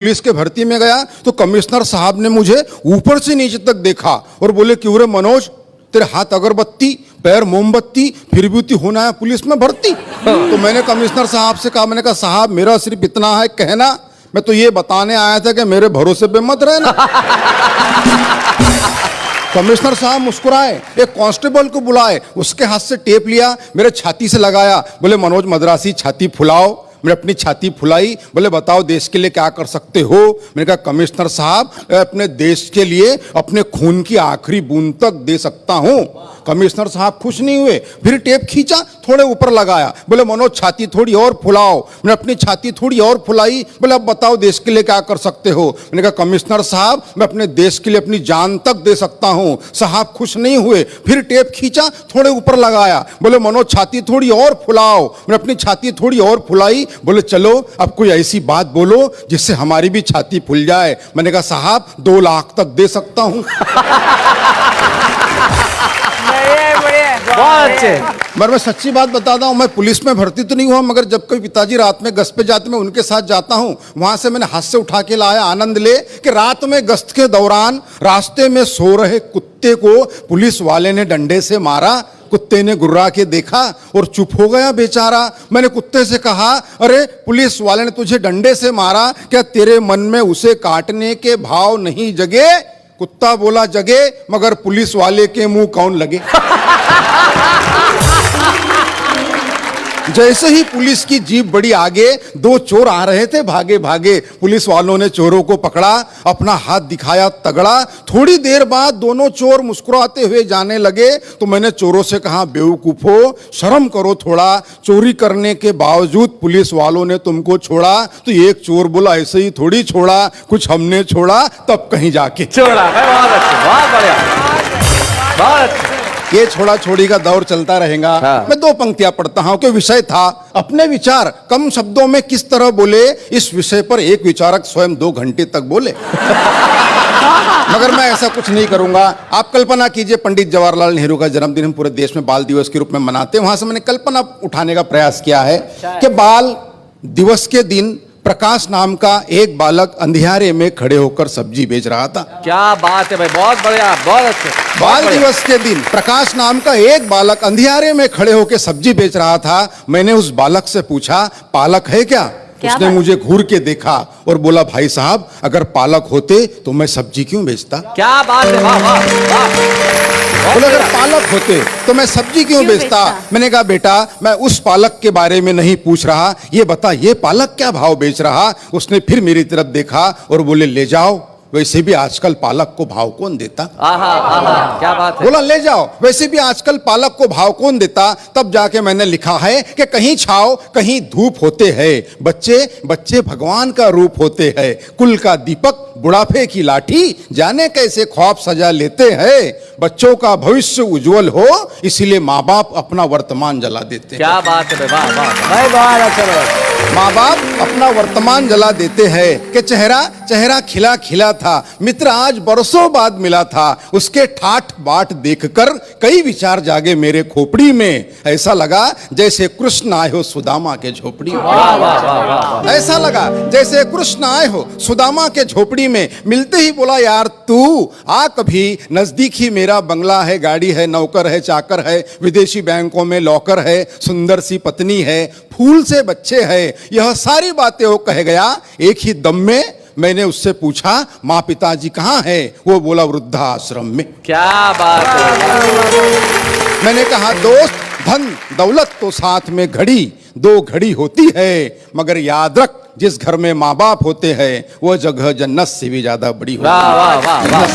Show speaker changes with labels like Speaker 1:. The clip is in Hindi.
Speaker 1: पुलिस के भर्ती में गया तो कमिश्नर साहब ने मुझे ऊपर से नीचे तक देखा और बोले, क्यों रे मनोज, तेरे हाथ अगरबत्ती पैर मोमबत्ती, फिर भी होना है पुलिस में भर्ती। तो मैंने कमिश्नर साहब से कहा, मैंने कहा साहब मेरा सिर्फ इतना है कहना, मैं तो ये बताने आया था कि मेरे भरोसे पे मत रहना। कमिश्नर साहब मुस्कुराए, एक कांस्टेबल को बुलाए, उसके हाथ से टेप लिया, मेरे छाती से लगाया, बोले मनोज मद्रासी छाती फुलाओ। मैंने अपनी छाती फुलाई, बोले बताओ देश के लिए क्या कर सकते हो। मैंने कहा कमिश्नर साहब अपने देश के लिए अपने खून की आखिरी बूंद तक दे सकता हूं। कमिश्नर साहब खुश नहीं हुए, फिर टेप खींचा, थोड़े ऊपर लगाया, बोले मनोज छाती थोड़ी और फुलाओ। मैंने अपनी छाती थोड़ी और फुलाई, बोले अब बताओ देश के लिए क्या कर सकते हो। मैंने कहा कमिश्नर साहब मैं अपने देश के लिए अपनी जान तक दे सकता हूं। साहब खुश नहीं हुए, फिर टेप खींचा, थोड़े ऊपर लगाया, बोले मनोज छाती थोड़ी और फुलाओ। मैंने अपनी छाती थोड़ी और फुलाई, बोले चलो अब कोई ऐसी बात बोलो जिससे हमारी भी छाती फूल जाए। मैंने कहा साहब 2 लाख तक दे सकता हूं।
Speaker 2: बहुत अच्छे।
Speaker 1: मैं सच्ची बात बताता हूं, मैं पुलिस में भर्ती तो नहीं हुआ, मगर जब कभी पिताजी रात में गश्त पे जाते मैं उनके साथ जाता हूं, वहां से मैंने हाथ से उठा के लाया आनंद ले कि रात में गश्त के दौरान रास्ते में सो रहे कुत्ते को पुलिस वाले ने डंडे से मारा। कुत्ते ने गुर्रा के देखा और चुप हो गया बेचारा। मैंने कुत्ते से कहा, अरे पुलिस वाले ने तुझे डंडे से मारा, क्या तेरे मन में उसे काटने के भाव नहीं जगे? कुत्ता बोला जगे, मगर पुलिस वाले के मुंह कौन लगे। जैसे ही पुलिस की जीप बड़ी आगे, 2 चोर आ रहे थे भागे भागे। पुलिस वालों ने चोरों को पकड़ा, अपना हाथ दिखाया तगड़ा। थोड़ी देर बाद दोनों चोर मुस्कुराते हुए जाने लगे तो मैंने चोरों से कहा, बेवकूफो शर्म करो थोड़ा, चोरी करने के बावजूद पुलिस वालों ने तुमको छोड़ा। तो एक चोर बोला, ऐसे ही थोड़ी छोड़ा, कुछ हमने छोड़ा तब कहीं जाके
Speaker 2: छोड़ा। बहुत अच्छे, बहुत बढ़िया, बहुत अच्छे।
Speaker 1: ये छोड़ा छोड़ी का दौर चलता रहेगा।
Speaker 2: हाँ।
Speaker 1: मैं 2 पंक्तियां पढ़ता हूं कि विषय था अपने विचार कम शब्दों में किस तरह बोले। इस विषय पर एक विचारक स्वयं 2 घंटे तक बोले। मगर मैं ऐसा कुछ नहीं करूंगा। आप कल्पना कीजिए, पंडित जवाहरलाल नेहरू का जन्मदिन हम पूरे देश में बाल दिवस के रूप में मनाते हैं। वहां से मैंने कल्पना उठाने का प्रयास किया है कि बाल दिवस के दिन प्रकाश नाम का एक बालक अंधियारे में खड़े होकर सब्जी बेच रहा था।
Speaker 2: क्या बात है भाई, बहुत बढ़िया, बहुत अच्छे।
Speaker 1: बाल दिवस के दिन प्रकाश नाम का एक बालक अंधियारे में खड़े होकर सब्जी बेच रहा था। मैंने उस बालक से पूछा, पालक है क्या? उसने मुझे घूर के देखा और बोला, भाई साहब अगर पालक होते तो मैं सब्जी क्यों बेचता?
Speaker 2: क्या बात है, वाह वाह वाह।
Speaker 1: बोले अगर पालक होते तो मैं सब्जी क्यों बेचता? मैंने कहा बेटा मैं उस पालक के बारे में नहीं पूछ रहा, ये बता ये पालक क्या भाव बेच रहा? उसने फिर मेरी तरफ देखा और बोले, ले जाओ, वैसे भी आजकल पालक को भाव कौन देता?
Speaker 2: आहा, क्या बात है।
Speaker 1: बोला ले जाओ, वैसे भी आजकल पालक को भाव कौन देता? तब जाके मैंने लिखा है कि कहीं छाव कहीं धूप होते हैं, बच्चे बच्चे भगवान का रूप होते हैं, कुल का दीपक बुढ़ापे की लाठी, जाने कैसे ख्वाब सजा लेते हैं। बच्चों का भविष्य उज्जवल हो इसीलिए माँ बाप अपना वर्तमान जला देते हैं।
Speaker 2: क्या बात है, वाह वाह वाह, अच्छा।
Speaker 1: माँ बाप अपना वर्तमान जला देते हैं कि चेहरा चेहरा खिला खिला था, मित्र आज बरसों बाद मिला था, उसके ठाठ बाट देखकर कई विचार जागे मेरे खोपड़ी में। ऐसा लगा जैसे कृष्ण आए हो सुदामा के झोपड़ी में। ऐसा लगा जैसे कृष्ण आए हो सुदामा के झोपड़ी में। मिलते ही बोला, यार तू आ कभी नजदीक ही, मेरा बंगला है, गाड़ी है, नौकर है, चाकर है, विदेशी बैंकों में लॉकर है, सुंदर सी पत्नी है, फूल से बच्चे हैं। यह सारी बातें वो कह गया। एक ही दम में मैंने उससे पूछा, माँ पिताजी कहाँ है? वो बोला वृद्धाश्रम में।
Speaker 2: क्या बात है।
Speaker 1: मैंने कहा दोस्त धन दौलत तो साथ में घड़ी 2 घड़ी होती है, मगर याद रख जिस घर में माँ बाप होते हैं वो जगह जन्नत से भी ज्यादा बड़ी होती है।
Speaker 2: वाह वाह वाह।